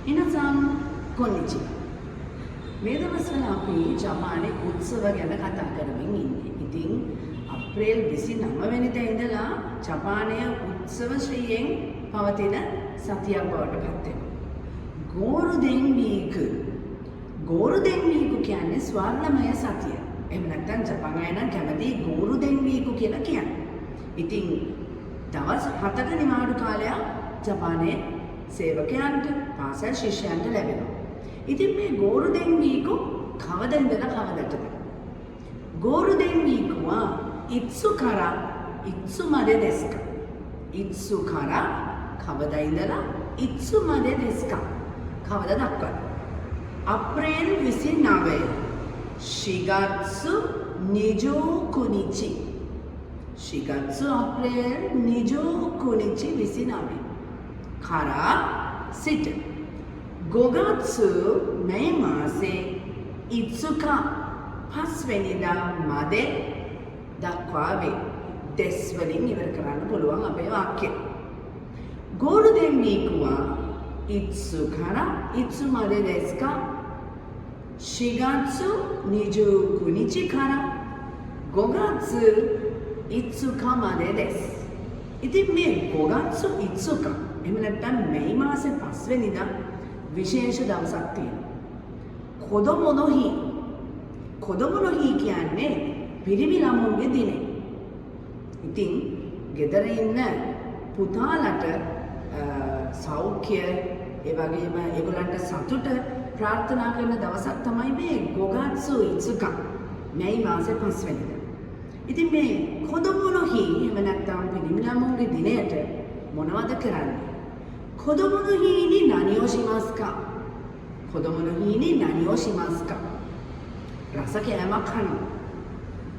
ඉනසම් කොන්නිචිවා. මේ දවස්වල අපි ජපානයේ උත්සව ගැන කතා කරමින් ඉන්නේ. ඉතින් අප්‍රේල් 29 වෙනිදා ඉඳලා ජපානයේ උත්සව ශ්‍රීයෙන් පවතින සතියක් බවට පත් වෙනවා. ගෝරුදෙන් වීක්. ගෝරුදෙන් වීක් කියන්නේ ස්වර්ණමය සතිය. එහෙම නැත්නම් ජපාන අය නම් කැමති ගෝරුදෙන් වීක් කියලා කියන්නේ. ඉතින් දවස් 7ක නිමාඩු කාලයක් ජපානයේ සේවකයන්ට පාසල් ශිෂ්‍යයන්ට ලැබෙනවා. ඉතින් මේ ගෝරුදෙන් වීක් කවද ඉඳලා කවදටද? ගෝරුදෙන් වීක් වා ඉත්සු කරා ඉත්සු මදෙ දෙස්ක. ඉත්සු කරා කවද ඉඳලා ඉත්සු මදෙ දෙස්ක. කවද දක්වා? අප්‍රේල් 29 4月29日 4月අප්‍රේල් 29日29からසිට 5月මේ මාසේ 5日 5වෙනිදා මැද දක්වා වේ. දෙස් වලින් ඉවර කරන්න පුළුවන් අපේ වාක්‍යය. ගෝරුදෙන් වීක් වා 5から5までですか4月29日から5月5日までです。ඉතින් මේ 5月5日එහෙම නැත්නම් මේ මාසේ 5 වෙනිදා විශේෂ දවසක් තියෙනවා. කොදොමොの日. කොදොමොの日කියන්නේ පිරිමි ළමුන්ගේ දිනේ. ඉතින් ගෙදර ඉන්න පුතාලට සෞඛ්‍ය ඒ වගේම ඒගොල්ලන්ට සතුට ප්‍රාර්ථනා කරන දවසක් තමයි මේ 5月5日මේ මාසේ 5 වෙනිදා. ඉතින් මේ කොදොමොの日එහෙම නැත්නම් පිරිමි ළමුන්ගේ දිනයට මොනවද කරන්නේ? 子供の日に何をしますか？子供の日に何をしますか？ラサケヤマカノ。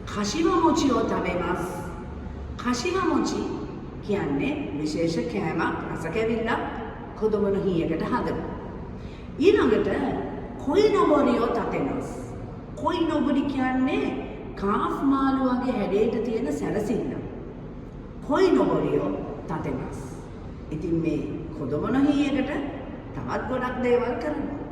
かしわ餅を食べます。かしわ餅කියන්නේ විශේෂ කෑමක් රස කැවිල්ල子供の日එකට හදනවා. ඊළඟට කොයි නොබරියෝ තතෙනස්. කොයි නොබරි කියන්නේ කාෆ් මාළු වගේ හැඩයට තියෙන සැරසිල්ල. කොයි නොබරියෝ තතෙනස්. ඉතින් මේ කොදොමොの日එකට තවත් ගොඩක් දේවල් කරනවා.